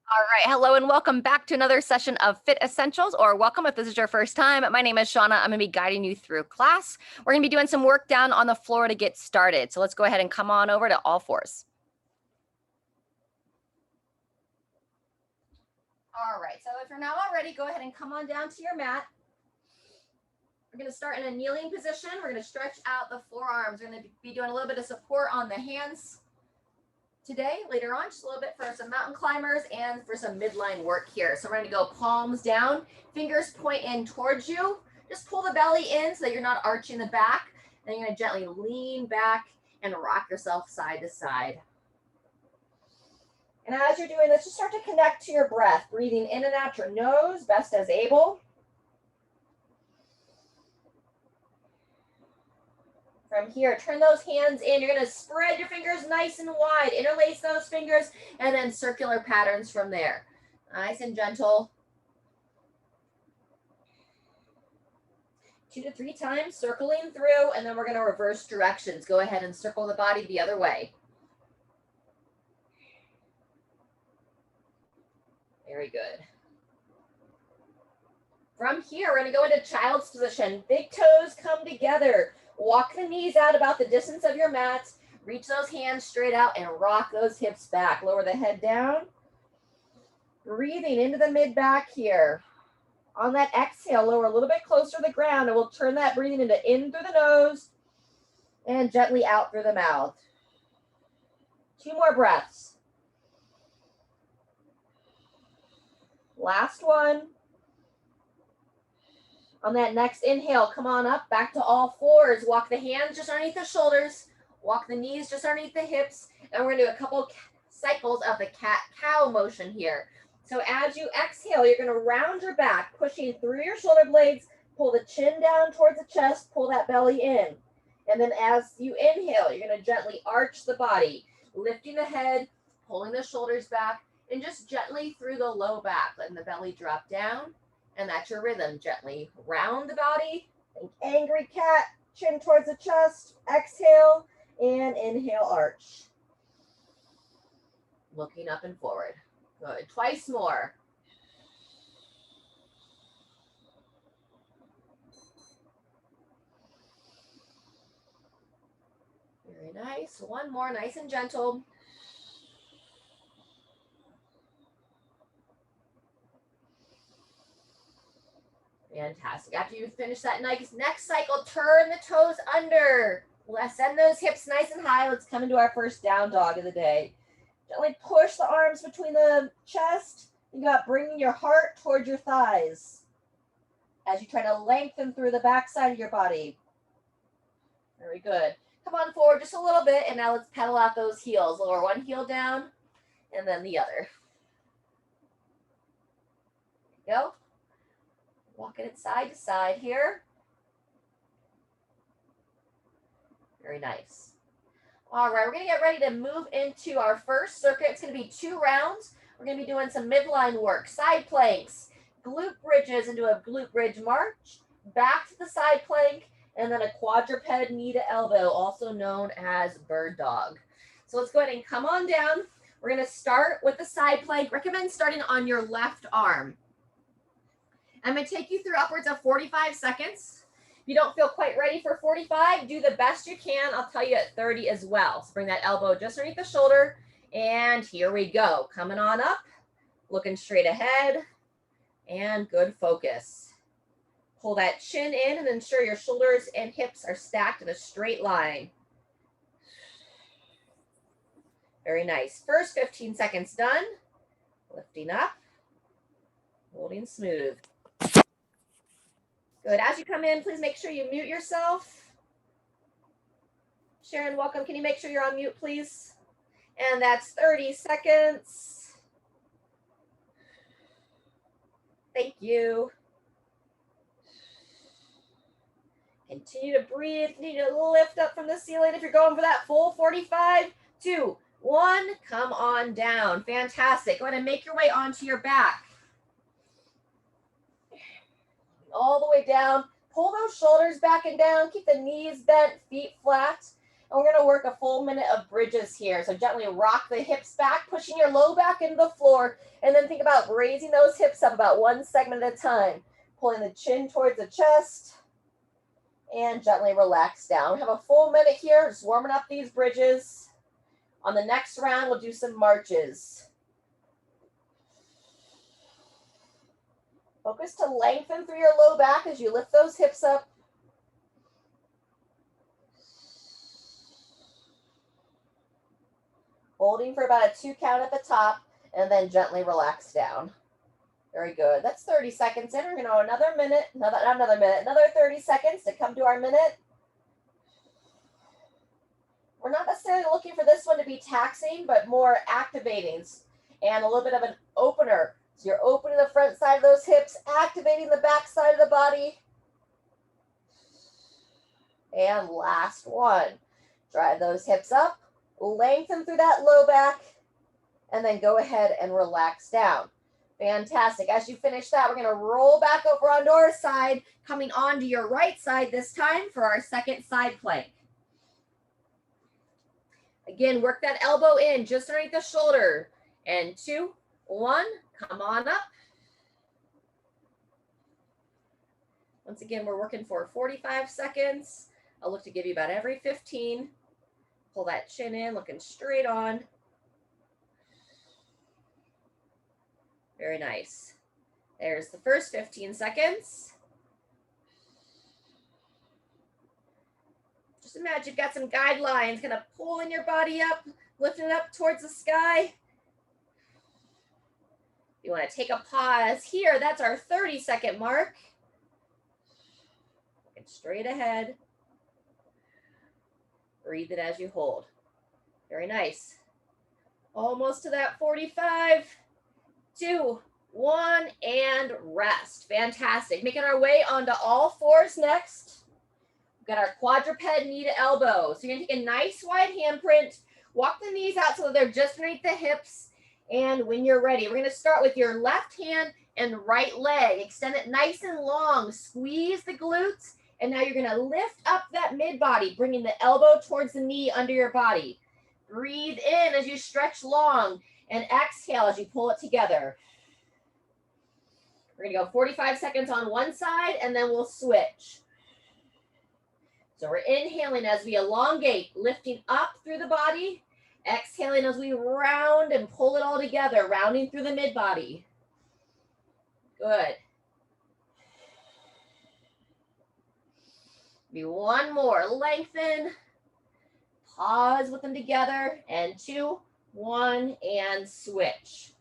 All right. Hello and welcome back to another session of Fit Essentials, or welcome if this is your first time. My name is Shauna. I'm going to be guiding you through class. We're going to be doing some work down on the floor to get started. So let's go ahead and come on over to all fours. All right. So if you're not already, go ahead and come on down to your mat. We're going to start in a kneeling position. We're going to stretch out the forearms. We're going to be doing a little bit of support on the hands today, later on, just a little bit for some mountain climbers and for some midline work here. So we're going to go palms down, fingers point in towards you. Just pull the belly in so that you're not arching the back. And you're going to gently lean back and rock yourself side to side. And as you're doing this, just start to connect to your breath, breathing in and out your nose, best as able. From here, turn those hands in. You're going to spread your fingers nice and wide, interlace those fingers, and then circular patterns from there. Nice and gentle. 2 to 3 times, circling through, and then we're going to reverse directions. Go ahead and circle the body the other way. Very good. From here, we're going to go into child's position. Big toes come together. Walk the knees out about the distance of your mat. Reach those hands straight out and rock those hips back. Lower the head down. Breathing into the mid-back here. On that exhale, lower a little bit closer to the ground, and we'll turn that breathing into in through the nose and gently out through the mouth. 2 more breaths. Last one. On that next inhale, come on up, back to all fours. Walk the hands just underneath the shoulders. Walk the knees just underneath the hips. And we're going to do a couple cycles of the cat-cow motion here. So as you exhale, you're going to round your back, pushing through your shoulder blades. Pull the chin down towards the chest. Pull that belly in. And then as you inhale, you're going to gently arch the body, lifting the head, pulling the shoulders back, and just gently through the low back, letting the belly drop down. And that's your rhythm. Gently round the body. Think angry cat, chin towards the chest. Exhale and inhale, arch. Looking up and forward. Good. Twice more. Very nice. One more, nice and gentle. Fantastic. After you finish that next cycle, turn the toes under. Let's send those hips nice and high. Let's come into our first down dog of the day. Gently push the arms between the chest. You got bringing your heart towards your thighs as you try to lengthen through the backside of your body. Very good. Come on forward just a little bit, and now let's pedal out those heels. Lower one heel down, and then the other. There you go. Walking it side to side here. Very nice. All right, we're going to get ready to move into our first circuit. It's going to be 2 rounds. We're going to be doing some midline work, side planks, glute bridges into a glute bridge march, back to the side plank, and then a quadruped knee to elbow, also known as bird dog. So let's go ahead and come on down. We're going to start with the side plank. Recommend starting on your left arm. I'm going to take you through upwards of 45 seconds. If you don't feel quite ready for 45, do the best you can. I'll tell you at 30 as well. So bring that elbow just underneath the shoulder. And here we go. Coming on up, looking straight ahead, and good focus. Pull that chin in and ensure your shoulders and hips are stacked in a straight line. Very nice. First 15 seconds done. Lifting up, holding smooth. Good. As you come in, please make sure you mute yourself. Sharon, welcome. Can you make sure you're on mute, please? And that's 30 seconds. Thank you. Continue to breathe. Continue to lift up from the ceiling. If you're going for that full 45, 2, 1, come on down. Fantastic. Go ahead and make your way onto your back. All the way down. Pull those shoulders back and down. Keep the knees bent, feet flat. And we're gonna work a full minute of bridges here. So gently rock the hips back, pushing your low back into the floor, and then think about raising those hips up about one segment at a time. Pulling the chin towards the chest, and gently relax down. We have a full minute here, just warming up these bridges. On the next round, we'll do some marches. Focus to lengthen through your low back as you lift those hips up. Holding for about a 2 count at the top, and then gently relax down. Very good. That's 30 seconds in. We're going to go another minute, another 30 seconds to come to our minute. We're not necessarily looking for this one to be taxing, but more activating and a little bit of an opener. So you're opening the front side of those hips, activating the back side of the body. And last one. Drive those hips up, lengthen through that low back, and then go ahead and relax down. Fantastic. As you finish that, we're going to roll back over onto our side, coming onto your right side this time for our second side plank. Again, work that elbow in just underneath the shoulder. And 2, 1, come on up. Once again, we're working for 45 seconds. I'll look to give you about every 15. Pull that chin in, looking straight on. Very nice. There's the first 15 seconds. Just imagine you've got some guidelines, kind of pulling your body up, lifting it up towards the sky. You want to take a pause here. That's our 30-second mark. Looking straight ahead. Breathe it as you hold. Very nice. Almost to that 45. 2, 1, and rest. Fantastic. Making our way onto all fours next. We've got our quadruped knee to elbow. So you're going to take a nice wide handprint. Walk the knees out so that they're just underneath the hips. And when you're ready, we're going to start with your left hand and right leg. Extend it nice and long. Squeeze the glutes. And now you're going to lift up that mid body, bringing the elbow towards the knee under your body. Breathe in as you stretch long. And exhale as you pull it together. We're going to go 45 seconds on one side, and then we'll switch. So we're inhaling as we elongate, lifting up through the body. Exhaling as we round and pull it all together, rounding through the mid-body. Good. Maybe one more. Lengthen. Pause with them together. And 2, 1, and switch.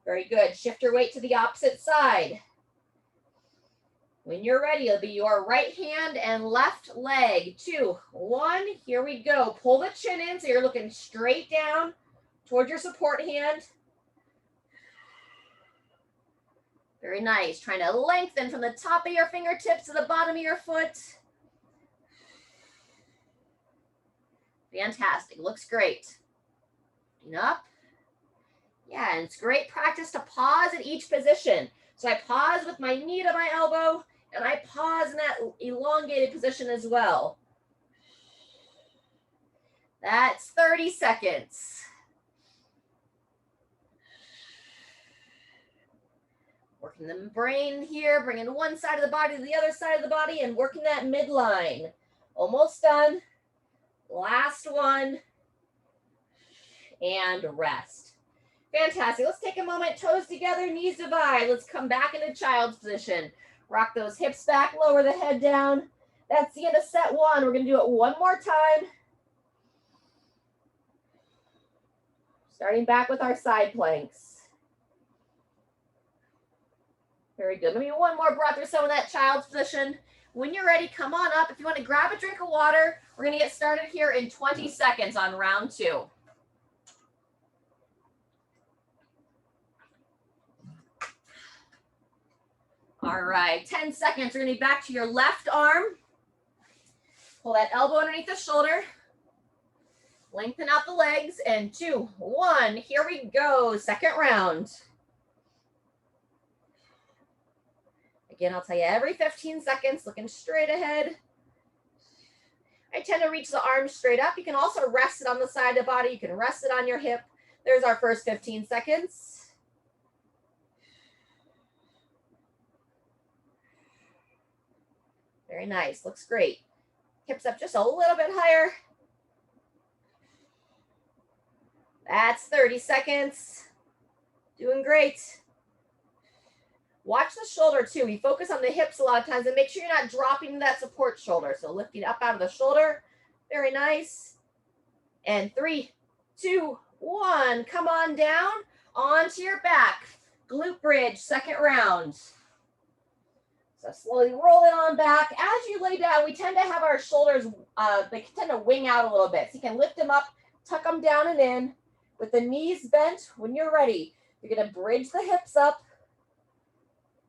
Very good. Shift your weight to the opposite side. When you're ready, it'll be your right hand and left leg. 2, 1, here we go. Pull the chin in so you're looking straight down towards your support hand. Very nice. Trying to lengthen from the top of your fingertips to the bottom of your foot. Fantastic. Looks great. Up. Yeah, and it's great practice to pause at each position. So I pause with my knee to my elbow, and I pause in that elongated position as well. That's 30 seconds. Working the brain here, bringing one side of the body to the other side of the body, and working that midline. Almost done. Last one. And rest. Fantastic. Let's take a moment, toes together, knees divide. Let's come back into child's position. Rock those hips back, lower the head down. That's the end of set 1. We're going to do it one more time. Starting back with our side planks. Very good. Maybe one more breath or so in that child's position. When you're ready, come on up. If you want to grab a drink of water, we're going to get started here in 20 seconds on round 2. All right, 10 seconds. We're going to be back to your left arm. Pull that elbow underneath the shoulder. Lengthen out the legs. And 2, 1. Here we go. Second round. Again, I'll tell you every 15 seconds, looking straight ahead. I tend to reach the arms straight up. You can also rest it on the side of the body. You can rest it on your hip. There's our first 15 seconds. Very nice. Looks great. Hips up just a little bit higher. That's 30 seconds. Doing great. Watch the shoulder too. We focus on the hips a lot of times and make sure you're not dropping that support shoulder. So lifting up out of the shoulder. Very nice. And 3, 2, 1. Come on down onto your back. Glute bridge, second round. So slowly roll it on back. As you lay down, we tend to have our shoulders, they tend to wing out a little bit. So you can lift them up, tuck them down and in. With the knees bent, when you're ready, you're going to bridge the hips up.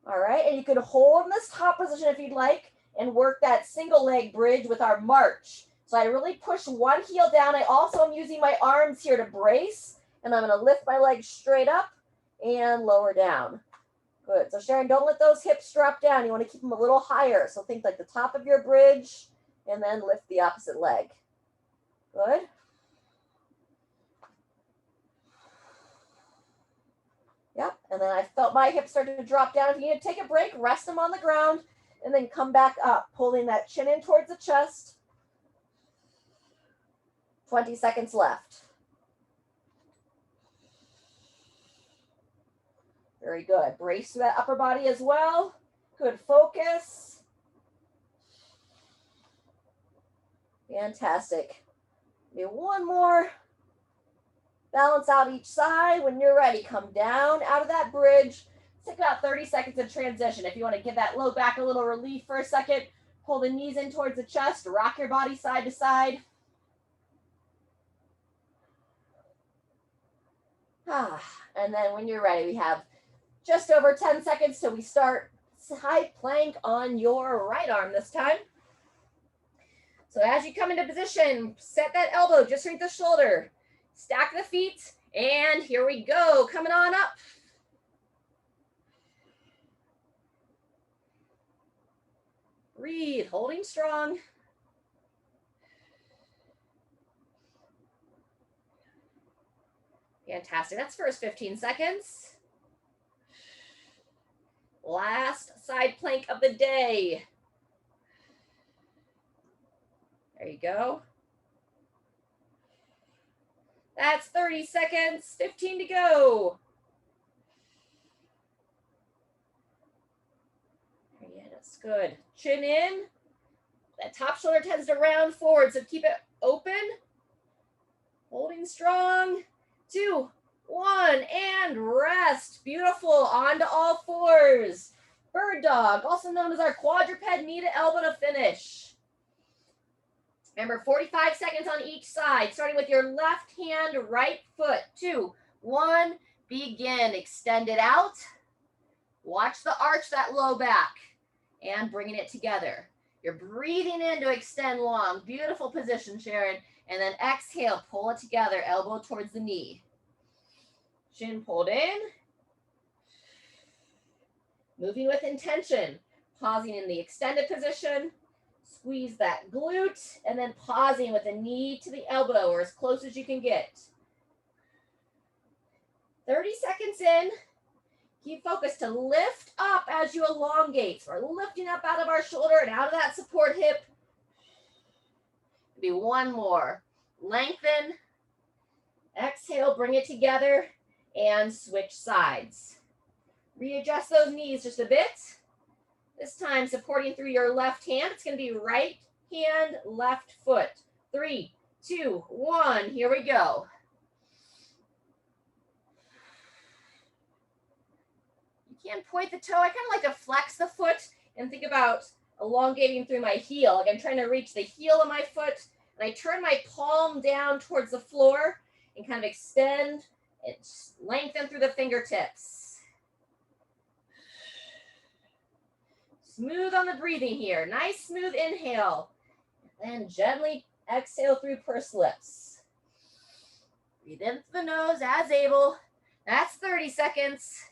All right, and you can hold in this top position if you'd like and work that single leg bridge with our march. So I really push one heel down. I also am using my arms here to brace, and I'm going to lift my legs straight up and lower down. Good. So Sharon, don't let those hips drop down. You want to keep them a little higher. So think like the top of your bridge, and then lift the opposite leg. Good. Yep, and then I felt my hips starting to drop down. If you need to take a break, rest them on the ground, and then come back up, pulling that chin in towards the chest. 20 seconds left. Very good. Brace through that upper body as well. Good focus. Fantastic. Maybe one more. Balance out each side. When you're ready, come down out of that bridge. Take about 30 seconds of transition. If you want to give that low back a little relief for a second, pull the knees in towards the chest, rock your body side to side. And then when you're ready, we have just over 10 seconds till we start side plank on your right arm this time. So as you come into position, set that elbow just underneath the shoulder. Stack the feet, and here we go. Coming on up. Breathe, holding strong. Fantastic. That's first 15 seconds. Last side plank of the day. There you go. That's 30 seconds, 15 to go. Yeah, that's good. Chin in. That top shoulder tends to round forward, so keep it open. Holding strong. 2, 1, and rest. Beautiful. On to all fours. Bird dog, also known as our quadruped knee to elbow to finish. Remember, 45 seconds on each side, starting with your left hand, right foot. 2, 1, begin. Extend it out. Watch the arch, that low back, and bringing it together. You're breathing in to extend long. Beautiful position, Sharon. And then exhale, pull it together, elbow towards the knee. Chin pulled in. Moving with intention. Pausing in the extended position. Squeeze that glute, and then pausing with the knee to the elbow or as close as you can get. 30 seconds in. Keep focused to lift up as you elongate. So we're lifting up out of our shoulder and out of that support hip. Maybe one more. Lengthen. Exhale, bring it together, and switch sides. Readjust those knees just a bit. This time, supporting through your left hand. It's going to be right hand, left foot. 3, 2, 1. Here we go. You can point the toe. I kind of like to flex the foot and think about elongating through my heel. Like I'm trying to reach the heel of my foot, and I turn my palm down towards the floor and kind of extend and lengthen through the fingertips. Smooth on the breathing here. Nice smooth inhale. And then gently exhale through pursed lips. Breathe in through the nose as able. That's 30 seconds.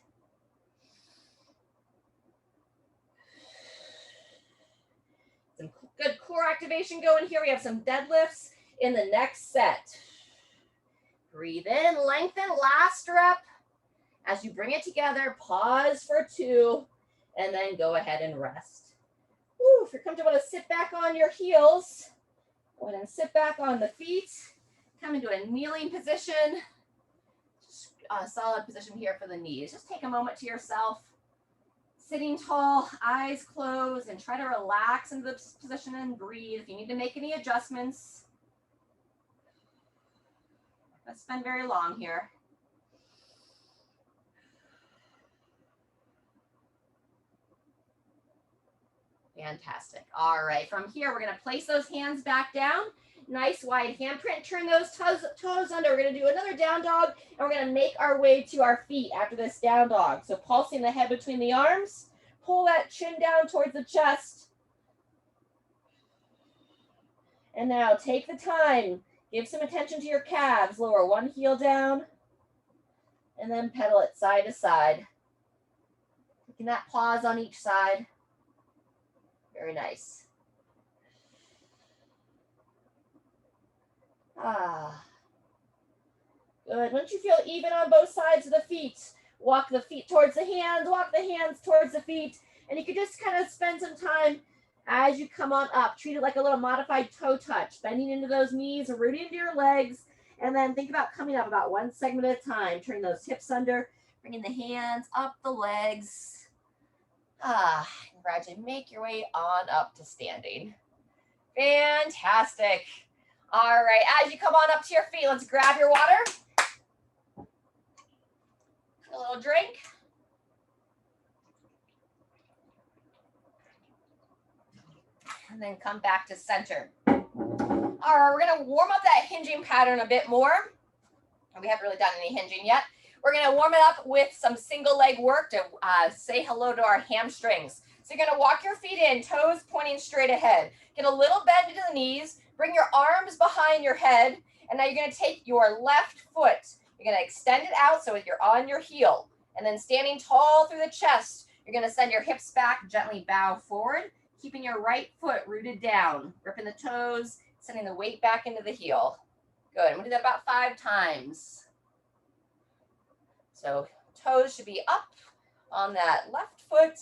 Some Good core activation going here. We have some deadlifts in the next set. Breathe in, lengthen, last rep. As you bring it together, pause for 2, and then go ahead and rest. Woo, if you're comfortable to sit back on your heels, go ahead and sit back on the feet. Come into a kneeling position. A solid position here for the knees. Just take a moment to yourself. Sitting tall, eyes closed, and try to relax into this position and breathe. If you need to make any adjustments, let's spend very long here. Fantastic. All right, from here, we're gonna place those hands back down. Nice wide handprint, turn those toes under. We're gonna do another down dog, and we're gonna make our way to our feet after this down dog. So pulsing the head between the arms, pull that chin down towards the chest. And now take the time, give some attention to your calves. Lower one heel down, and then pedal it side to side. Taking that pause on each side. Very nice. Good. Once you feel even on both sides of the feet, walk the feet towards the hands, walk the hands towards the feet, and you can just kind of spend some time as you come on up. Treat it like a little modified toe touch, bending into those knees, rooting into your legs, and then think about coming up about one segment at a time, turning those hips under, bringing the hands up the legs. And gradually make your way on up to standing. Fantastic. All right, as you come on up to your feet, let's grab your water. A little drink. And then come back to center. All right, we're gonna warm up that hinging pattern a bit more. We haven't really done any hinging yet. We're gonna warm it up with some single leg work to say hello to our hamstrings. So you're gonna walk your feet in, toes pointing straight ahead. Get a little bend into the knees, bring your arms behind your head, and now you're gonna take your left foot. You're gonna extend it out so you're on your heel. And then standing tall through the chest, you're gonna send your hips back, gently bow forward, keeping your right foot rooted down, gripping the toes, sending the weight back into the heel. Good, I'm gonna do that about 5 times. So toes should be up on that left foot,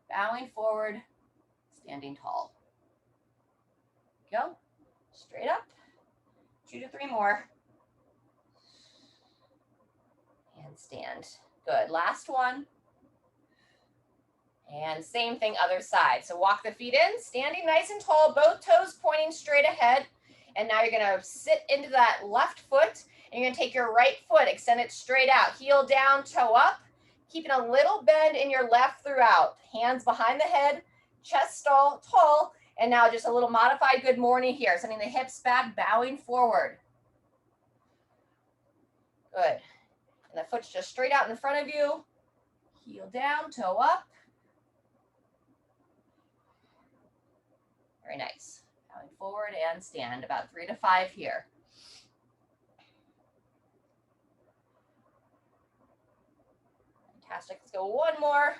bowing forward, standing tall. Go, straight up, 2 to 3 more. And stand. Good, last one. And same thing, other side. So walk the feet in, standing nice and tall, both toes pointing straight ahead. And now you're gonna sit into that left foot, and you're gonna take your right foot, extend it straight out, heel down, toe up, keeping a little bend in your left throughout. Hands behind the head, chest tall, and now just a little modified good morning here, sending the hips back, bowing forward. Good. And the foot's just straight out in front of you, heel down, toe up. Very nice. Bowing forward and stand, about 3 to 5 here. Fantastic. Let's go one more.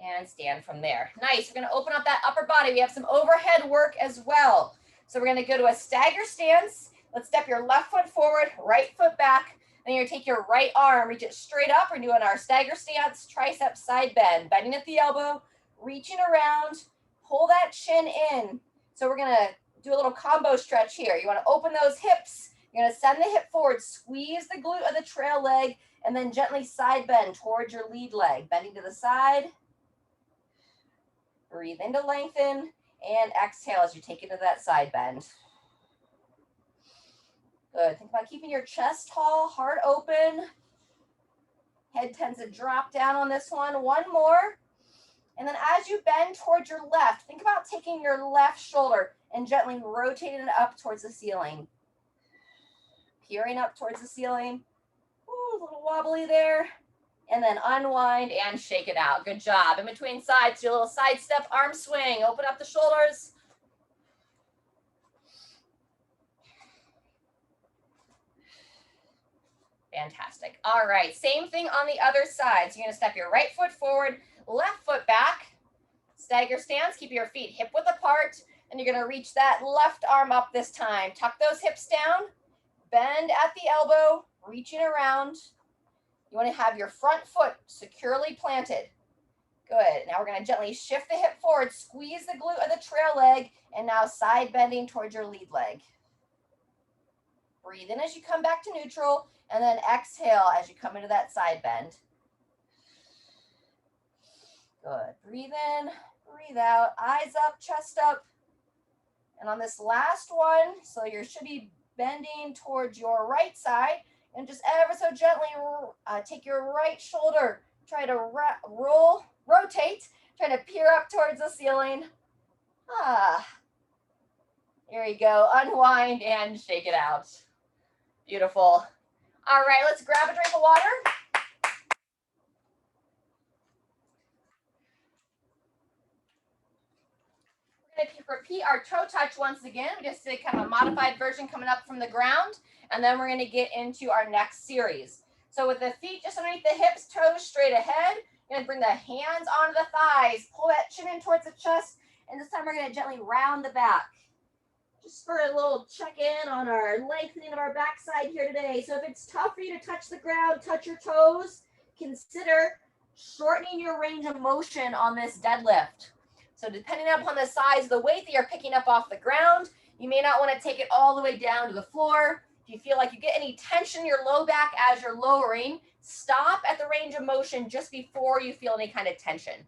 And stand from there. Nice. We're going to open up that upper body. We have some overhead work as well. So we're going to go to a stagger stance. Let's step your left foot forward, right foot back. Then you're going to take your right arm, reach it straight up. We're doing our stagger stance, tricep side bend, bending at the elbow, reaching around, pull that chin in. So we're going to do a little combo stretch here. You want to open those hips. You're going to send the hip forward, squeeze the glute of the trail leg, and then gently side bend towards your lead leg. Bending to the side. Breathe in to lengthen, and exhale as you take it to that side bend. Good. Think about keeping your chest tall, heart open. Head tends to drop down on this one. One more. And then as you bend towards your left, think about taking your left shoulder and gently rotating it up towards the ceiling. Peering up towards the ceiling. Ooh, a little wobbly there. And then unwind and shake it out. Good job. In between sides, do a little side step, arm swing. Open up the shoulders. Fantastic. All right, same thing on the other side. So you're going to step your right foot forward, left foot back. Stagger stance, keep your feet hip width apart, and you're gonna reach that left arm up this time. Tuck those hips down, bend at the elbow, reaching around. You wanna have your front foot securely planted. Good, now we're gonna gently shift the hip forward, squeeze the glute of the trail leg, and now side bending towards your lead leg. Breathe in as you come back to neutral, and then exhale as you come into that side bend. Good, breathe in, breathe out, eyes up, chest up. And on this last one, so you should be bending towards your right side, and just ever so gently take your right shoulder, try to rotate, try to peer up towards the ceiling. Here you go, unwind and shake it out. Beautiful. All right, let's grab a drink of water. We're going to repeat our toe touch once again. We just did kind of a modified version coming up from the ground, and then we're going to get into our next series. So with the feet just underneath the hips, toes straight ahead, you're going to bring the hands onto the thighs, pull that chin in towards the chest, and this time we're going to gently round the back. Just for a little check-in on our lengthening of our backside here today. So if it's tough for you to touch the ground, touch your toes, consider shortening your range of motion on this deadlift. So depending upon the size of the weight that you're picking up off the ground, you may not want to take it all the way down to the floor. If you feel like you get any tension in your low back as you're lowering, stop at the range of motion just before you feel any kind of tension.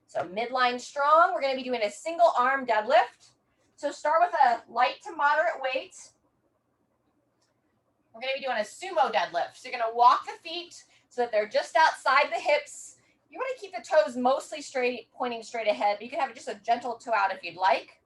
So midline strong, we're going to be doing a single arm deadlift. So start with a light to moderate weight. We're going to be doing a sumo deadlift. So you're going to walk the feet so that they're just outside the hips. You want to keep the toes mostly straight, pointing straight ahead, but you can have just a gentle toe out if you'd like.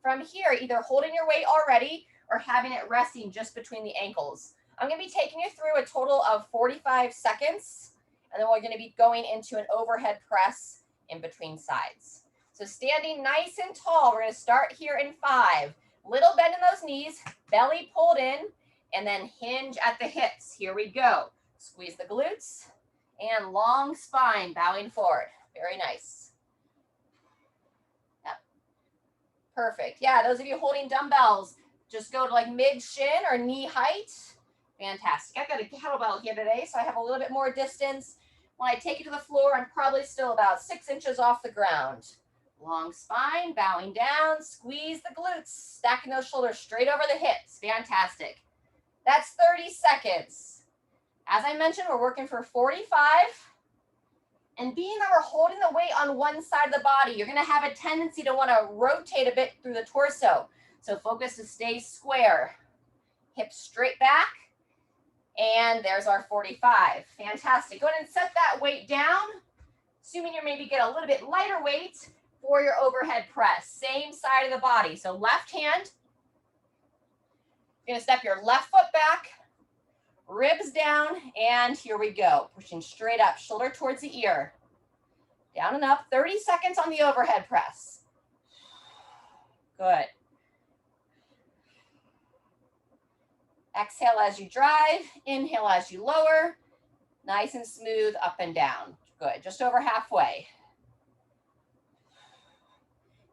From here, either holding your weight already or having it resting just between the ankles. I'm going to be taking you through a total of 45 seconds, and then we're going to be going into an overhead press in between sides. So standing nice and tall, we're going to start here in 5. Little bend in those knees, belly pulled in, and then hinge at the hips. Here we go. Squeeze the glutes, and long spine, bowing forward. Very nice. Yep. Perfect. Yeah, those of you holding dumbbells, just go to like mid-shin or knee height. Fantastic. I've got a kettlebell here today, so I have a little bit more distance. When I take it to the floor, I'm probably still about 6 inches off the ground. Long spine, bowing down, squeeze the glutes, stacking those shoulders straight over the hips. Fantastic. That's 30 seconds. As I mentioned, we're working for 45. And being that we're holding the weight on one side of the body, you're going to have a tendency to want to rotate a bit through the torso. So focus to stay square. Hips straight back. And there's our 45. Fantastic. Go ahead and set that weight down, assuming you maybe get a little bit lighter weight for your overhead press. Same side of the body. So left hand, you're going to step your left foot back, ribs down, and here we go. Pushing straight up, shoulder towards the ear. Down and up, 30 seconds on the overhead press. Good. Exhale as you drive, inhale as you lower. Nice and smooth, up and down. Good, just over halfway.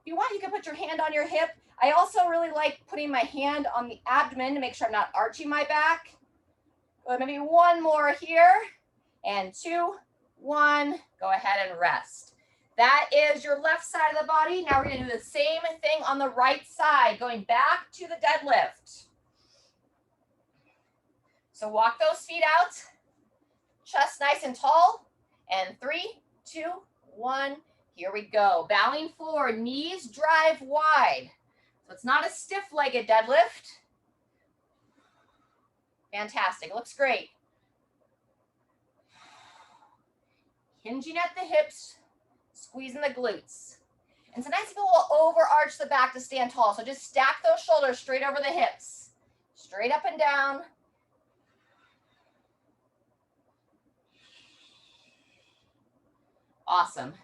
If you want, you can put your hand on your hip. I also really like putting my hand on the abdomen to make sure I'm not arching my back. Good, maybe one more here, and 2, 1, go ahead and rest. That is your left side of the body. Now we're going to do the same thing on the right side, going back to the deadlift. So walk those feet out, chest nice and tall, and 3, 2, 1, here we go. Bowing forward, knees drive wide. So it's not a stiff-legged deadlift. Fantastic, looks great. Hinging at the hips, squeezing the glutes. And sometimes people will overarch the back to stand tall, so just stack those shoulders straight over the hips. Straight up and down. Awesome.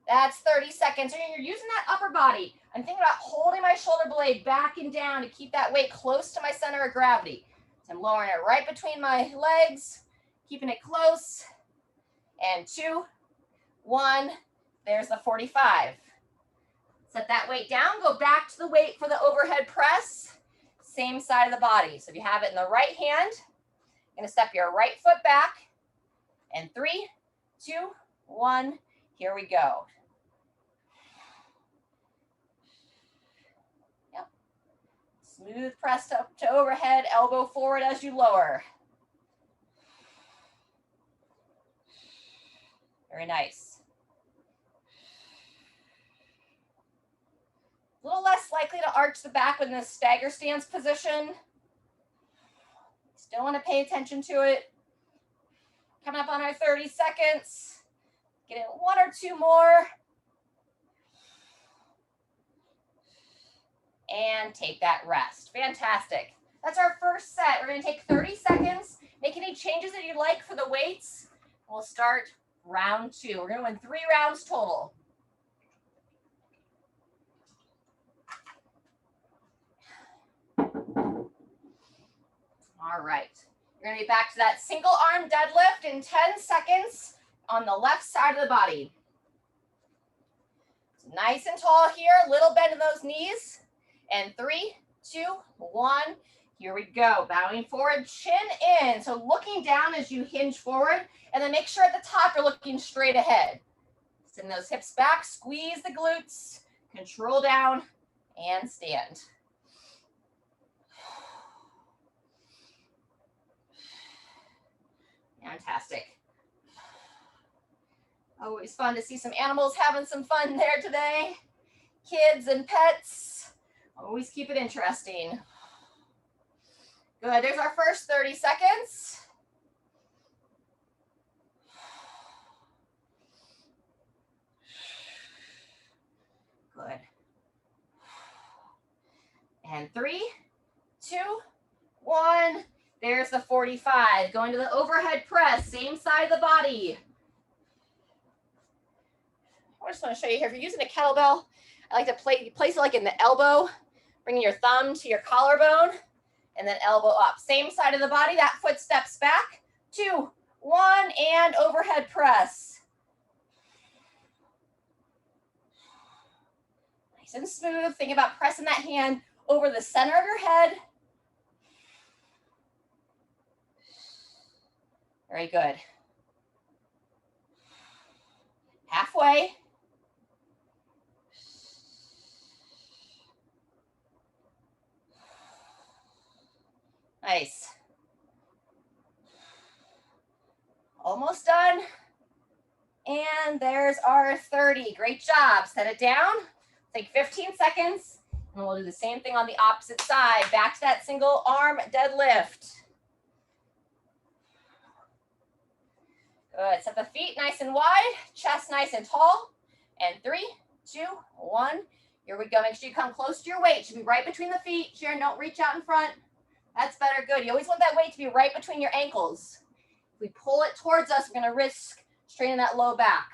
That's 30 seconds. So you're using that upper body. I'm thinking about holding my shoulder blade back and down to keep that weight close to my center of gravity. So I'm lowering it right between my legs, keeping it close. And 2, 1, there's the 45. Set that weight down, go back to the weight for the overhead press, same side of the body. So if you have it in the right hand, you're gonna step your right foot back, and 3, 2, 1, here we go. Yep. Smooth press to overhead, elbow forward as you lower. Very nice. A little less likely to arch the back in this stagger stance position. Still want to pay attention to it. Coming up on our 30 seconds. Get in 1 or 2 more. And take that rest. Fantastic. That's our first set. We're going to take 30 seconds. Make any changes that you'd like for the weights. We'll start round 2. We're going to win 3 rounds total. All right, you're gonna be back to that single arm deadlift in 10 seconds on the left side of the body. Nice and tall here, little bend in those knees. And 3, 2, 1, here we go. Bowing forward, chin in. So looking down as you hinge forward, and then make sure at the top you're looking straight ahead. Send those hips back, squeeze the glutes, control down, and stand. Fantastic. Always fun to see some animals having some fun there today. Kids and pets. Always keep it interesting. Good. There's our first 30 seconds. Good. And 3, 2, 1. There's the 45. Going to the overhead press, same side of the body. I just want to show you here, if you're using a kettlebell, I like to place it like in the elbow, bringing your thumb to your collarbone, and then elbow up. Same side of the body, that foot steps back. 2, 1, and overhead press. Nice and smooth. Think about pressing that hand over the center of your head. Very good. Halfway. Nice. Almost done. And there's our 30. Great job. Set it down. Take 15 seconds. And we'll do the same thing on the opposite side. Back to that single arm deadlift. Good. Set the feet nice and wide, chest nice and tall. And 3, 2, 1. Here we go. Make sure you come close to your weight. Should be right between the feet. Sharon, don't reach out in front. That's better. Good. You always want that weight to be right between your ankles. If we pull it towards us, we're going to risk straining that low back.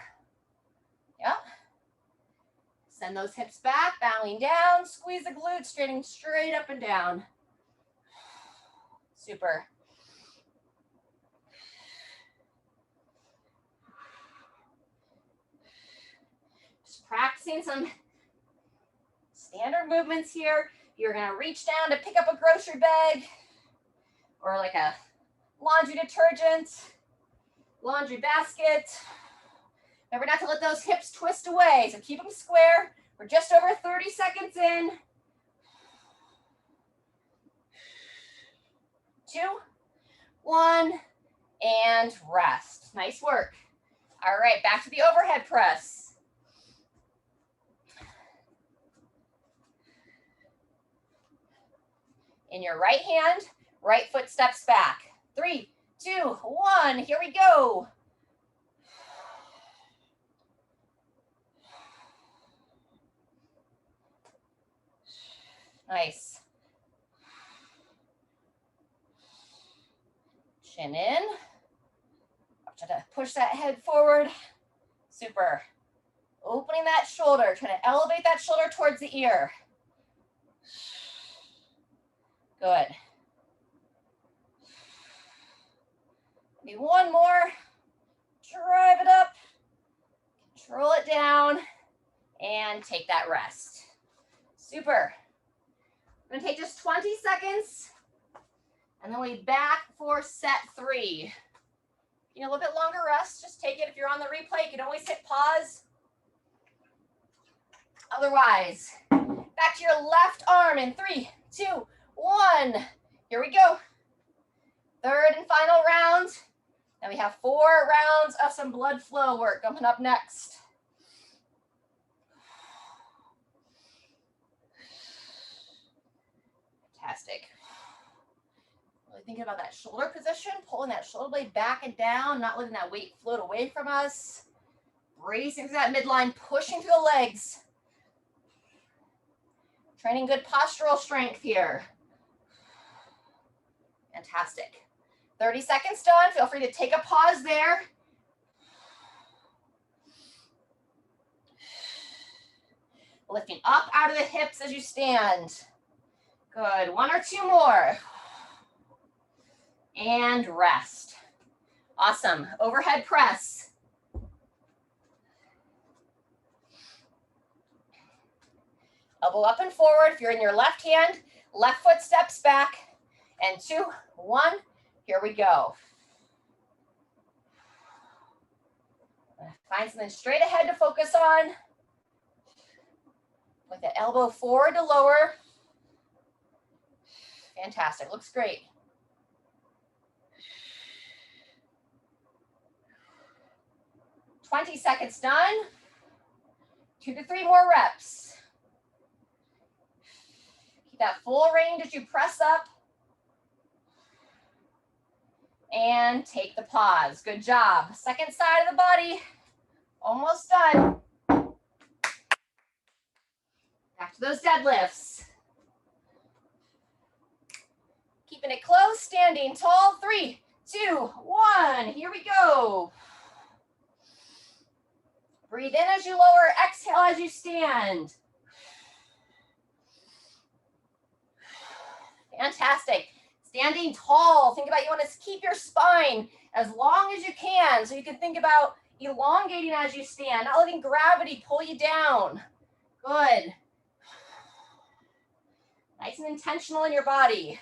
Yep. Send those hips back, bowing down. Squeeze the glutes, straightening straight up and down. Super. Practicing some standard movements here. You're going to reach down to pick up a grocery bag or like a laundry detergent, laundry basket. Remember not to let those hips twist away, so keep them square. We're just over 30 seconds in. 2, 1, and rest. Nice work. All right, back to the overhead press. In your right hand, right foot steps back. 3, 2, 1, here we go. Nice. Chin in. Try to push that head forward. Super. Opening that shoulder. Try to elevate that shoulder towards the ear. Good. Maybe one more. Drive it up. Control it down. and take that rest. Super. I'm going to take just 20 seconds, and then we'll be back for set 3. You know, a little bit longer rest, just take it. If you're on the replay, you can always hit pause. Otherwise, back to your left arm in 3, 2, 1. Here we go. Third and final round. And we have 4 rounds of some blood flow work coming up next. Fantastic. Really thinking about that shoulder position, pulling that shoulder blade back and down, not letting that weight float away from us. Bracing through that midline, pushing through the legs. Training good postural strength here. Fantastic. 30 seconds done. Feel free to take a pause there. Lifting up out of the hips as you stand. Good. 1 or 2 more. And rest. Awesome. Overhead press. Elbow up and forward. If you're in your left hand, left foot steps back. And 2, 1. Here we go. Find something straight ahead to focus on. With the elbow forward to lower. Fantastic. Looks great. "20 seconds done. 2 to 3 more reps. Keep that full range as you press up. And take the pause. Good job. Second side of the body. Almost done. Back to those deadlifts. Keeping it close, standing tall. 3, 2, 1. Here we go. Breathe in as you lower, exhale as you stand. Fantastic. Standing tall, think about you want to keep your spine as long as you can. So you can think about elongating as you stand, not letting gravity pull you down. Good. Nice and intentional in your body.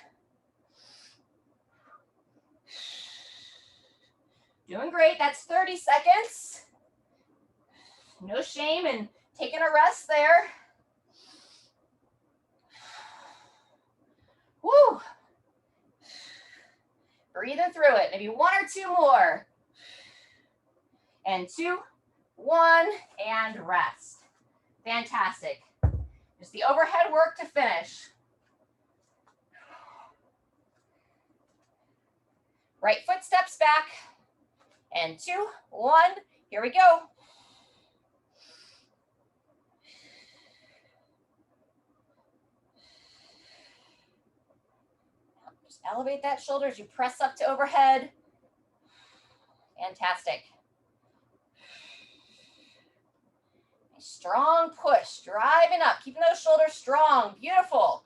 Doing great. That's 30 seconds. No shame in taking a rest there. Woo. Breathing through it. Maybe 1 or 2 more. And 2, 1, and rest. Fantastic. Just the overhead work to finish. Right foot steps back. And 2, 1. Here we go. Just elevate that shoulder as you press up to overhead. Fantastic. A strong push, driving up, keeping those shoulders strong. Beautiful.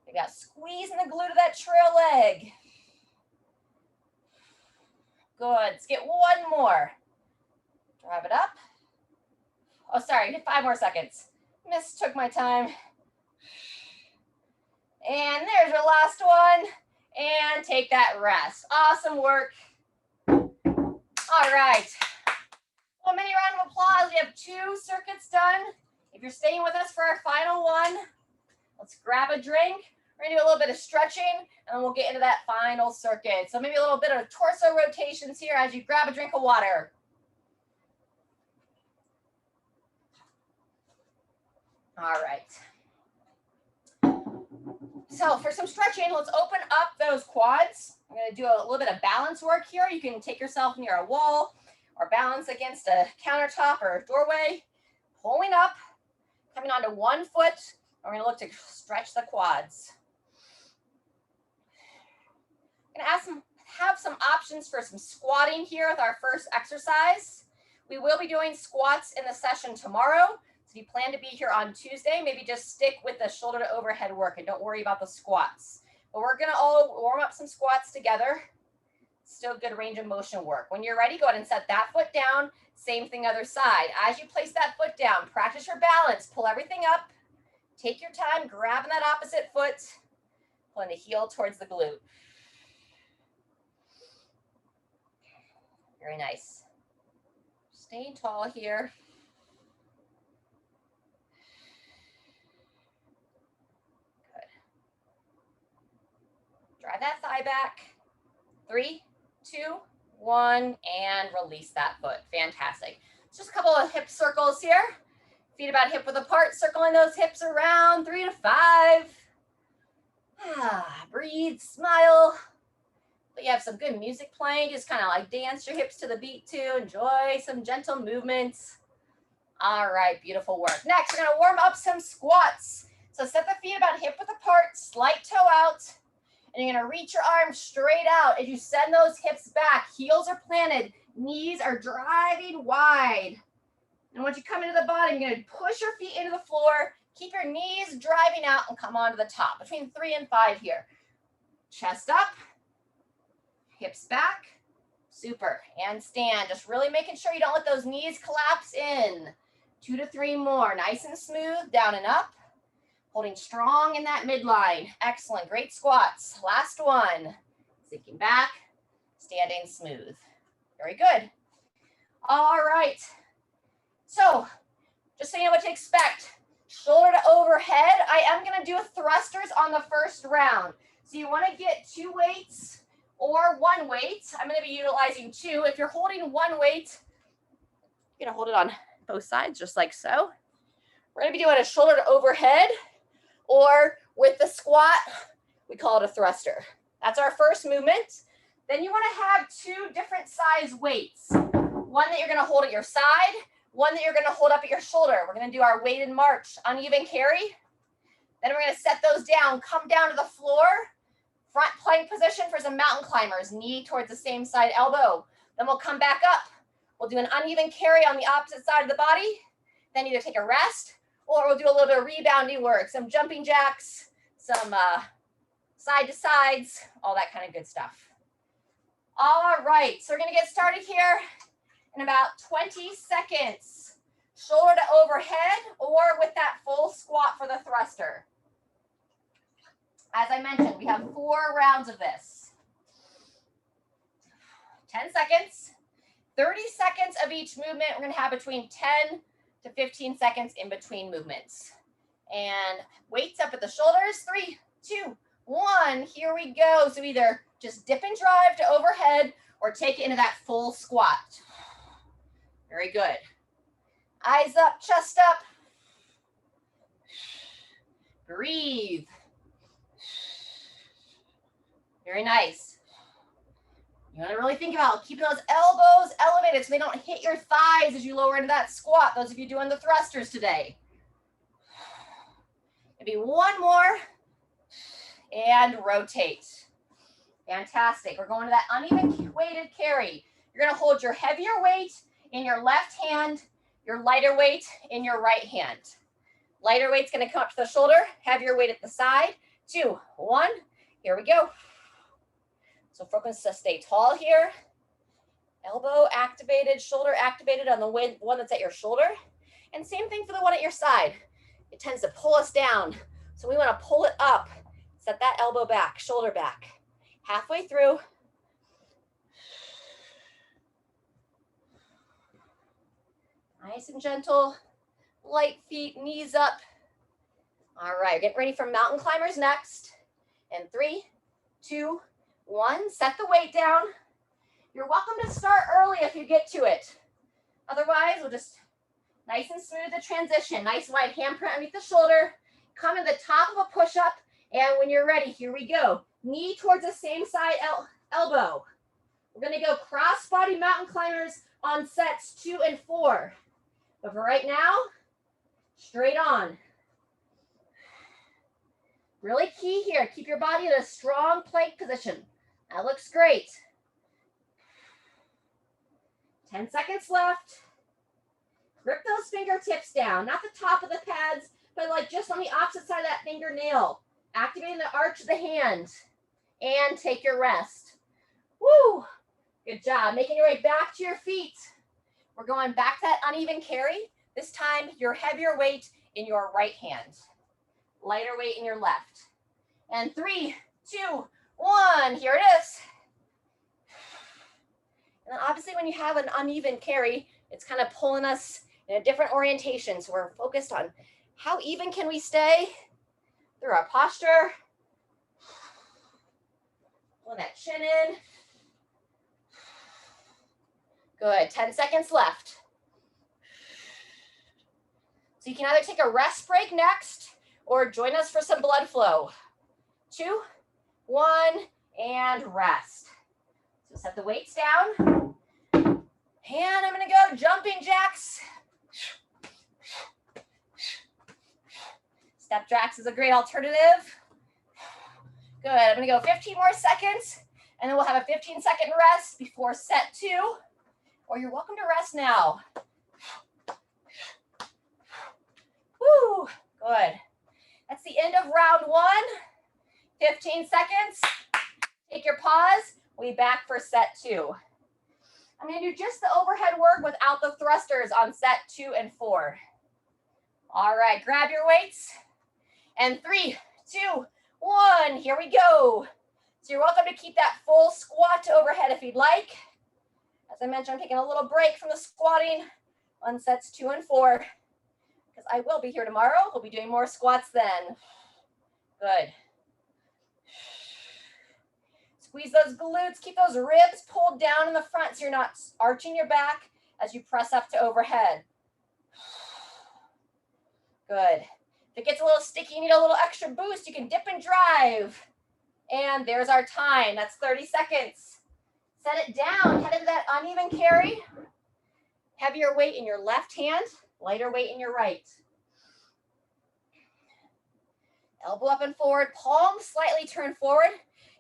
We got squeezing the glute of that trail leg. Good. Let's get 1 more. Drive it up. Oh, sorry, 5 more seconds. Mistook my time. And there's your last one. And take that rest. Awesome work. All right. Well, mini round of applause. We have 2 circuits done. If you're staying with us for our final one, let's grab a drink. We're going to do a little bit of stretching, and then we'll get into that final circuit. So maybe a little bit of torso rotations here as you grab a drink of water. All right. So for some stretching, let's open up those quads. I'm going to do a little bit of balance work here. You can take yourself near a wall or balance against a countertop or a doorway. Pulling up, coming onto 1 foot. We're going to look to stretch the quads. I'm going to have some options for some squatting here with our first exercise. We will be doing squats in the session tomorrow. So if you plan to be here on Tuesday, maybe just stick with the shoulder to overhead work and don't worry about the squats. But we're going to all warm up some squats together. Still good range of motion work. When you're ready, go ahead and set that foot down. Same thing other side. As you place that foot down, practice your balance. Pull everything up. Take your time, grabbing that opposite foot. Pulling the heel towards the glute. Very nice. Staying tall here. Good. Drive that thigh back. 3, 2, 1, and release that foot. Fantastic. Just a couple of hip circles here. Feet about hip width apart, circling those hips around, 3 to 5. Breathe, smile. But you have some good music playing. Just kind of like dance your hips to the beat too. Enjoy some gentle movements. All right, beautiful work. Next, we're going to warm up some squats. So set the feet about hip width apart, slight toe out. And you're going to reach your arms straight out as you send those hips back. Heels are planted. Knees are driving wide. And once you come into the bottom, you're going to push your feet into the floor. Keep your knees driving out and come onto the top. Between 3 and 5 here. Chest up. Hips back. Super. And stand. Just really making sure you don't let those knees collapse in. 2 to 3 more. Nice and smooth. Down and up. Holding strong in that midline. Excellent. Great squats. Last one. Sinking back. Standing smooth. Very good. All right. So, just so you know what to expect. Shoulder to overhead. I am going to do thrusters on the first round. So you want to get 2 weights or 1 weight. I'm going to be utilizing 2. If you're holding 1 weight, you're going to hold it on both sides just like so. We're going to be doing a shoulder to overhead. Or with the squat, we call it a thruster. That's our first movement. Then you want to have 2 different size weights. One that you're going to hold at your side, one that you're going to hold up at your shoulder. We're going to do our weighted march, uneven carry. Then we're going to set those down, come down to the floor, front plank position for some mountain climbers, knee towards the same side elbow. Then we'll come back up. We'll do an uneven carry on the opposite side of the body. Then either take a rest, or we'll do a little bit of rebounding work, some jumping jacks, some side to sides, all that kind of good stuff. All right, so we're gonna get started here in about 20 seconds. Shoulder to overhead or with that full squat for the thruster. As I mentioned, we have 4 rounds of this. 10 seconds, 30 seconds of each movement. We're gonna have between 10 to 15 seconds in between movements. And weights up at the shoulders, 3, 2, 1, here we go. So either just dip and drive to overhead or take it into that full squat. Very good. Eyes up, chest up. Breathe. Very nice. You want to really think about keeping those elbows elevated so they don't hit your thighs as you lower into that squat, those of you doing the thrusters today. Maybe 1 more. And rotate. Fantastic. We're going to that uneven weighted carry. You're going to hold your heavier weight in your left hand, your lighter weight in your right hand. Lighter weight's going to come up to the shoulder, heavier weight at the side. 2, 1. Here we go. So focus to stay tall here. Elbow activated, shoulder activated on the one that's at your shoulder. And same thing for the one at your side. It tends to pull us down. So we want to pull it up. Set that elbow back, shoulder back. Halfway through. Nice and gentle. Light feet, knees up. All right, get ready for mountain climbers next. And 3, 2, 1. Set the weight down. You're welcome to start early if you get to it. Otherwise, we'll just nice and smooth the transition. Nice wide handprint underneath the shoulder. Come to the top of a push-up. And when you're ready, here we go. Knee towards the same side elbow. We're going to go cross-body mountain climbers on sets 2 and 4. But for right now, straight on. Really key here. Keep your body in a strong plank position. That looks great. 10 seconds left. Grip those fingertips down. Not the top of the pads, but like just on the opposite side of that fingernail. Activating the arch of the hand. And take your rest. Woo! Good job. Making your way back to your feet. We're going back to that uneven carry. This time, your heavier weight in your right hand. Lighter weight in your left. And 3, 2, 1. Here it is. And then obviously when you have an uneven carry, it's kind of pulling us in a different orientation. So we're focused on how even can we stay through our posture. Pulling that chin in. Good, 10 seconds left. So you can either take a rest break next or join us for some blood flow. 2, 1, and rest. So set the weights down. And I'm gonna go jumping jacks. Step jacks is a great alternative. Good, I'm gonna go 15 more seconds, and then we'll have a 15-second rest before set 2, or you're welcome to rest now. Woo, good. That's the end of round 1. 15 seconds. Take your pause. We'll be back for set 2. I'm going to do just the overhead work without the thrusters on set 2 and 4. All right, grab your weights. And 3, 2, 1, here we go. So you're welcome to keep that full squat to overhead if you'd like. As I mentioned, I'm taking a little break from the squatting on sets 2 and 4 because I will be here tomorrow. We'll be doing more squats then. Good. Squeeze those glutes, keep those ribs pulled down in the front so you're not arching your back as you press up to overhead. Good. If it gets a little sticky, you need a little extra boost, you can dip and drive. And there's our time, that's 30 seconds. Set it down, head into that uneven carry. Heavier weight in your left hand, lighter weight in your right. Elbow up and forward, palms slightly turn forward.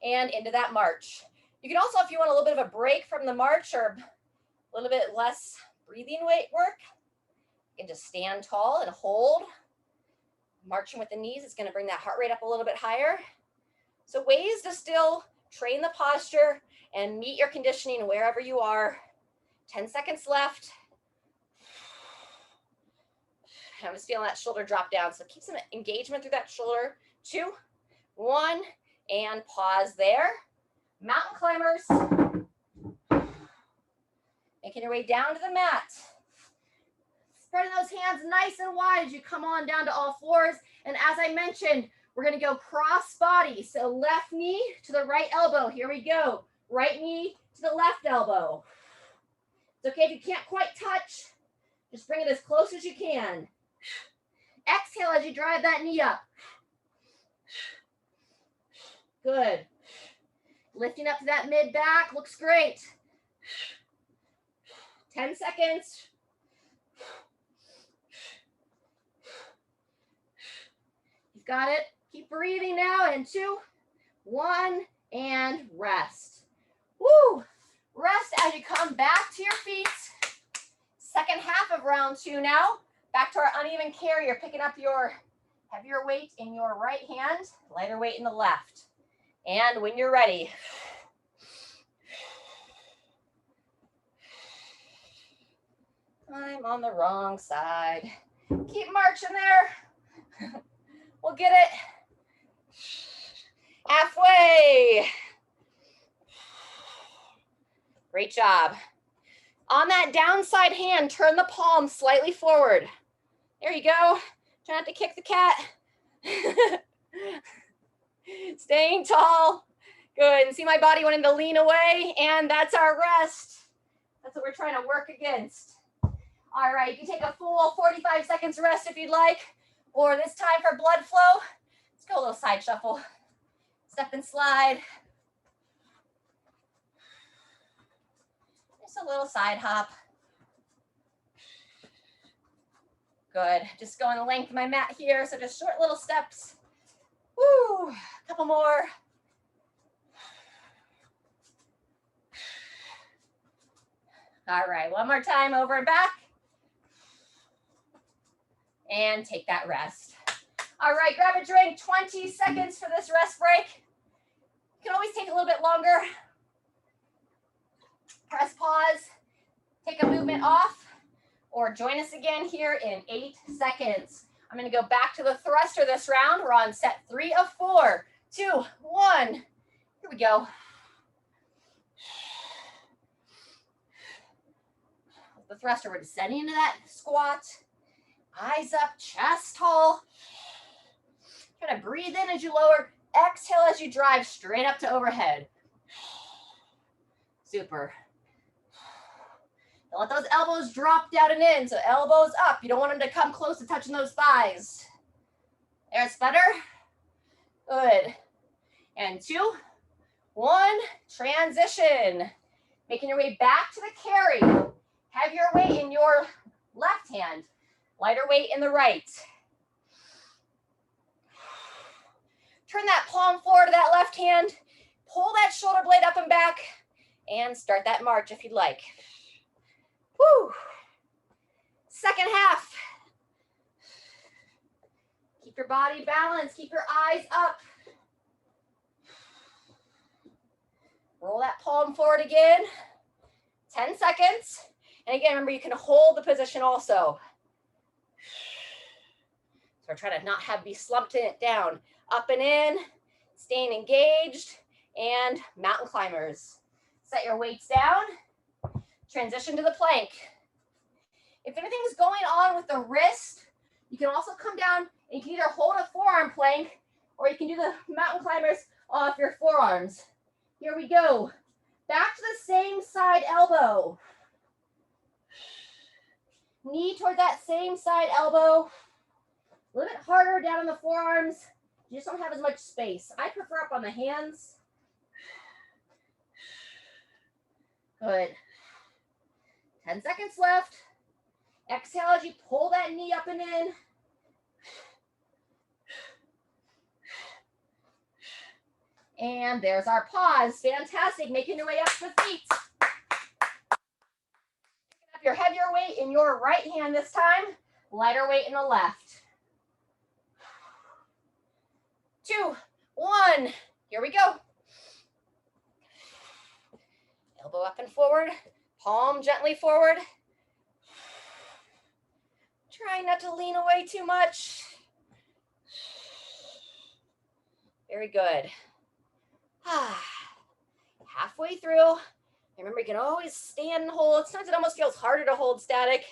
And into that march. You can also, if you want a little bit of a break from the march or a little bit less breathing weight work, you can just stand tall and hold. Marching with the knees is going to bring that heart rate up a little bit higher. So ways to still train the posture and meet your conditioning wherever you are. 10 seconds left. I'm just feeling that shoulder drop down. So keep some engagement through that shoulder. 2, 1. And pause there. Mountain climbers. Making your way down to the mat. Spreading those hands nice and wide as you come on down to all fours. And as I mentioned, we're going to go cross body. So left knee to the right elbow. Here we go. Right knee to the left elbow. It's okay if you can't quite touch. Just bring it as close as you can. Exhale as you drive that knee up. Good. Lifting up to that mid back. Looks great. 10 seconds. You've got it. Keep breathing now. And 2, 1, and rest. Woo! Rest as you come back to your feet. Second half of round 2 now. Back to our uneven carry. You're picking up your heavier weight in your right hand, lighter weight in the left. And when you're ready, I'm on the wrong side. Keep marching there. We'll get it. Halfway. Great job. On that downside hand, turn the palm slightly forward. There you go. Try not to kick the cat. Staying tall. Good. And see my body wanting to lean away. And that's our rest. That's what we're trying to work against. All right. You can take a full 45 seconds rest if you'd like. Or this time for blood flow, let's go a little side shuffle. Step and slide. Just a little side hop. Good. Just going the length of my mat here. So just short little steps. Woo. A couple more. All right. One more time, over and back. And take that rest. All right. Grab a drink. 20 seconds for this rest break. You can always take a little bit longer. or join us again here in 8 seconds. I'm going to go back to the thruster this round. We're on set 3 of 4. 2, 1. Here we go. The thruster, we're descending into that squat. Eyes up, chest tall. Try to breathe in as you lower. Exhale as you drive straight up to overhead. Super. Don't let those elbows drop down and in. So elbows up. You don't want them to come close to touching those thighs. There's better. Good. And 2, 1. Transition. Making your way back to the carry. Heavier weight in your left hand. Lighter weight in the right. Turn that palm forward to that left hand. Pull that shoulder blade up and back. And start that march if you'd like. Woo! Second half. Keep your body balanced. Keep your eyes up. Roll that palm forward again. 10 seconds. And again, remember, you can hold the position also. So we're trying to not be slumped in it down. Up and in, staying engaged, and mountain climbers. Set your weights down. Transition to the plank. If anything's going on with the wrist, you can also come down and you can either hold a forearm plank or you can do the mountain climbers off your forearms. Here we go. Back to the same side elbow. Knee toward that same side elbow. A little bit harder down on the forearms. You just don't have as much space. I prefer up on the hands. Good. 10 seconds left. Exhale as you pull that knee up and in. And there's our pause. Fantastic. Making your way up to the feet. Picking up your heavier weight in your right hand this time. Lighter weight in the left. 2, 1. Here we go. Elbow up and forward. Palm gently forward. Try not to lean away too much. Very good. Halfway through. Remember, you can always stand and hold. Sometimes it almost feels harder to hold static.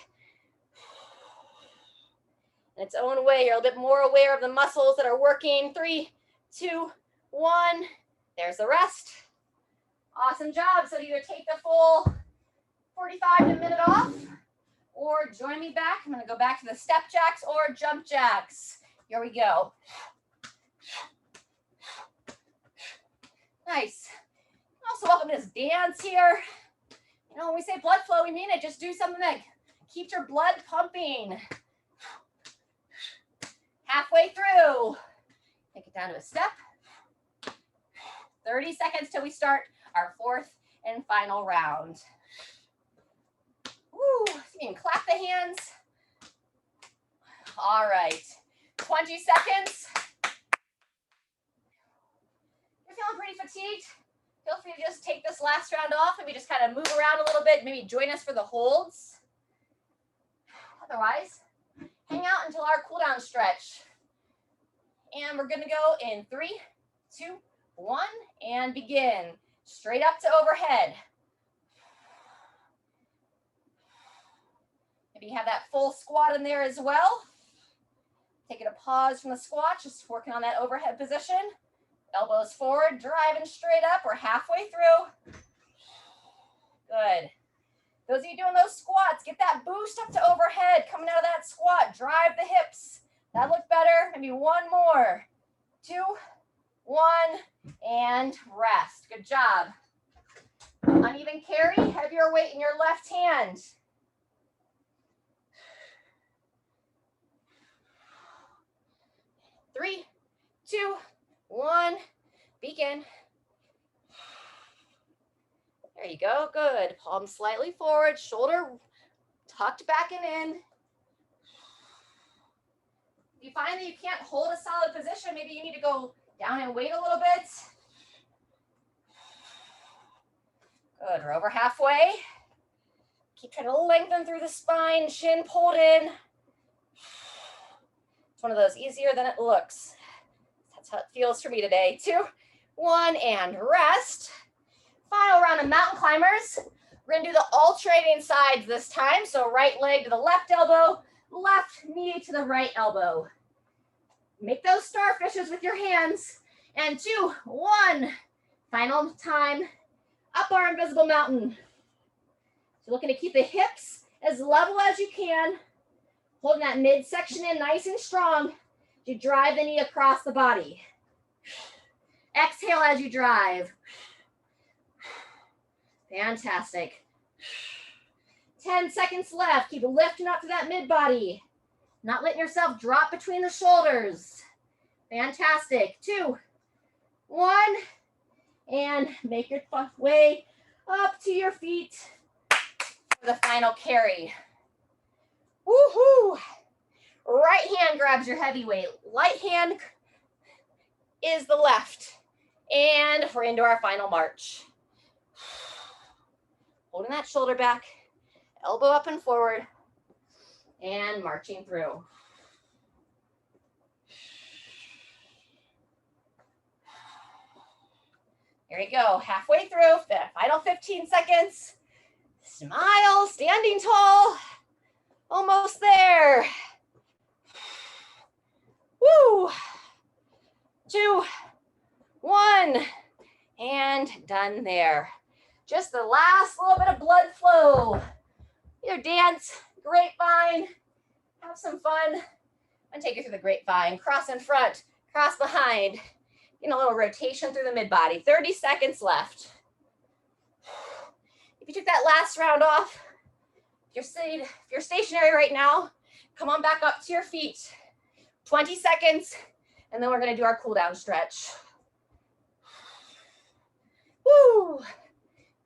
In its own way, you're a little bit more aware of the muscles that are working. 3, 2, 1. There's the rest. Awesome job. So either take the full 45 minute off or join me back. I'm going to go back to the step jacks or jump jacks. Here we go. Nice. Also welcome to this dance here. You know, when we say blood flow, we mean it. Just do something that keeps your blood pumping. Halfway through. Take it down to a step. 30 seconds till we start our 4th and final round. Woo, so you can clap the hands. All right, 20 seconds. You're feeling pretty fatigued? Feel free to just take this last round off. Maybe just kind of move around a little bit. Maybe join us for the holds. Otherwise, hang out until our cool down stretch. And we're going to go in 3, 2, 1, and begin. Straight up to overhead. Maybe you have that full squat in there as well. Taking a pause from the squat, just working on that overhead position. Elbows forward, driving straight up. We're halfway through. Good. Those of you doing those squats, get that boost up to overhead. Coming out of that squat, drive the hips. That looked better. Maybe one more. 2, 1, and rest. Good job. Uneven carry, heavier weight in your left hand. Three, 2, 1, begin. There you go, good. Palm slightly forward, shoulder tucked back and in. If you find that you can't hold a solid position, maybe you need to go down and wait a little bit. Good, we're over halfway. Keep trying to lengthen through the spine, shin pulled in. It's one of those easier than it looks. That's how it feels for me today. 2, 1, and rest. Final round of mountain climbers. We're gonna do the alternating sides this time. So right leg to the left elbow, left knee to the right elbow. Make those starfishes with your hands. And 2, 1. Final time. Up our invisible mountain. So looking to keep the hips as level as you can. Holding that midsection in nice and strong. You drive the knee across the body. Exhale as you drive. Fantastic. 10 seconds left. Keep lifting up to that mid body. Not letting yourself drop between the shoulders. Fantastic. 2, 1. And make your way up to your feet for the final carry. Woohoo! Right hand grabs your heavy weight. Light hand is the left. And we're into our final march. Holding that shoulder back, elbow up and forward, and marching through. Here you go, halfway through, final 15 seconds. Smile, standing tall, almost there. Woo! 2, 1, and done there. Just the last little bit of blood flow. Either dance, grapevine, have some fun. I'm gonna take you through the grapevine. Cross in front, cross behind. Getting a little rotation through the mid body. 30 seconds left. If you took that last round off, if you're stationary right now, come on back up to your feet. 20 seconds, and then we're gonna do our cool down stretch. Woo!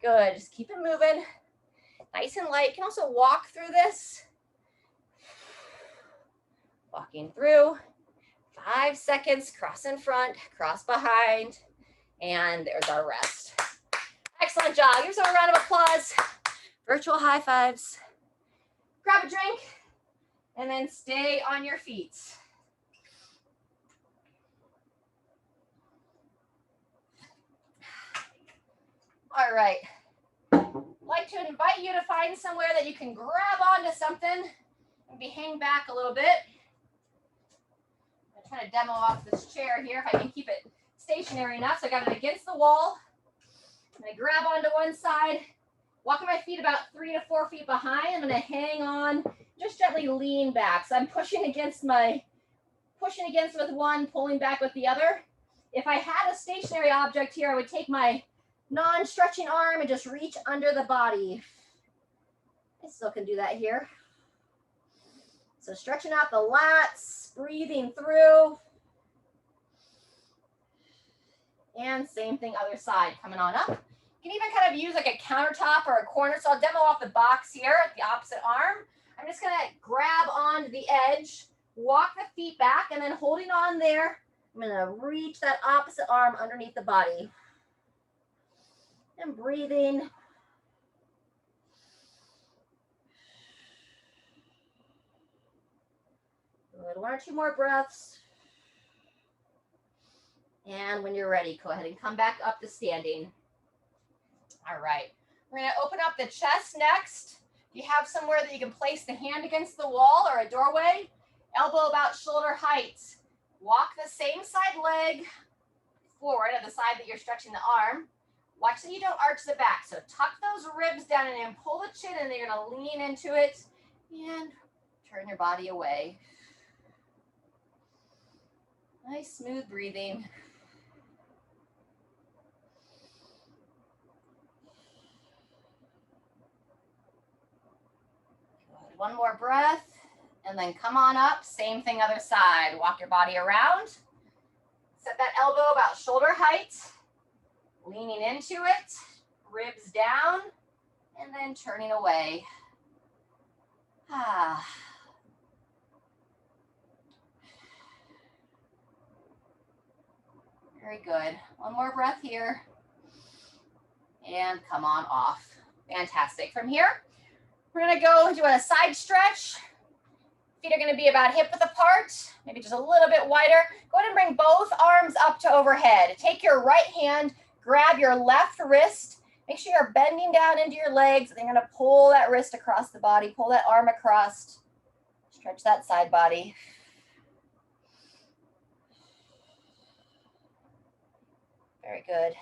Good, just keep it moving. Nice and light. You can also walk through this. Walking through. 5 seconds, cross in front, cross behind, and there's our rest. Excellent job. Give yourself a round of applause. Virtual high fives. Grab a drink, and then stay on your feet. All right. I'd like to invite you to find somewhere that you can grab onto something and be hanging back a little bit. I'm trying to demo off this chair here if I can keep it stationary enough. So I got it against the wall. I'm going to grab onto one side, walking my feet about 3 to 4 feet behind. I'm going to hang on, just gently lean back. So I'm pushing against with one, pulling back with the other. If I had a stationary object here, I would take my non-stretching arm and just reach under the body. I still can do that here. So stretching out the lats, breathing through. And same thing other side, coming on up. You can even kind of use like a countertop or a corner. So I'll demo off the box here at the opposite arm. I'm just gonna grab onto the edge, walk the feet back, and then holding on there, I'm gonna reach that opposite arm underneath the body. And breathing. Good. 1 or 2 more breaths. And when you're ready, go ahead and come back up to standing. All right. We're going to open up the chest next. You have somewhere that you can place the hand against the wall or a doorway. Elbow about shoulder height. Walk the same side leg forward at the side that you're stretching the arm. Watch that you don't arch the back. So tuck those ribs down and then pull the chin in. You're going to lean into it and turn your body away. Nice, smooth breathing. Good. 1 more breath, and then come on up. Same thing other side. Walk your body around. Set that elbow about shoulder height. Leaning into it, ribs down, and then turning away. Very good. 1 more breath here. And come on off. Fantastic. From here, We're gonna go do a side stretch. Feet are gonna be about hip width apart, maybe just a little bit wider. Go ahead and bring both arms up to overhead. Take your right hand, grab your left wrist. Make sure you're bending down into your legs, and you're gonna pull that wrist across the body, pull that arm across. Stretch that side body. Very good.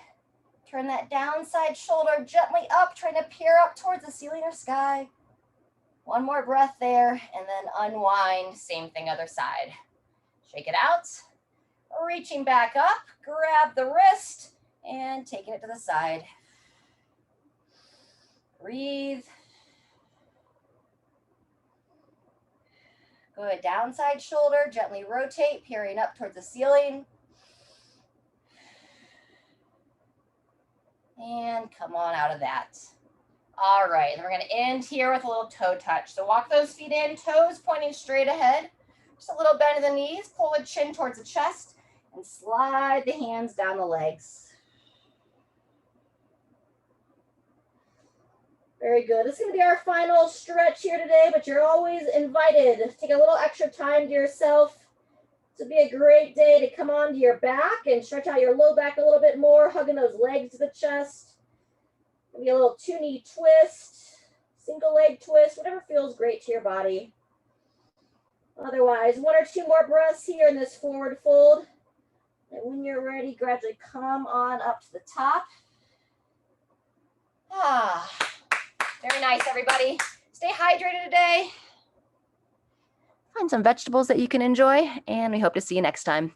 Turn that downside shoulder gently up, trying to peer up towards the ceiling or sky. One more breath there, and then unwind. Same thing, other side. Shake it out. Reaching back up, grab the wrist, and taking it to the side. Breathe. Good. Downside shoulder, gently rotate, peering up towards the ceiling. And come on out of that. All right, and we're gonna end here with a little toe touch. So walk those feet in, toes pointing straight ahead. Just a little bend in the knees, pull the chin towards the chest, and slide the hands down the legs. Very good. This is going to be our final stretch here today, but you're always invited to take a little extra time to yourself. This would be a great day to come onto your back and stretch out your low back a little bit more, hugging those legs to the chest. Maybe a little 2-knee twist, single leg twist, whatever feels great to your body. Otherwise, 1 or 2 more breaths here in this forward fold. And when you're ready, gradually come on up to the top. Very nice, everybody. Stay hydrated today. Find some vegetables that you can enjoy, and we hope to see you next time.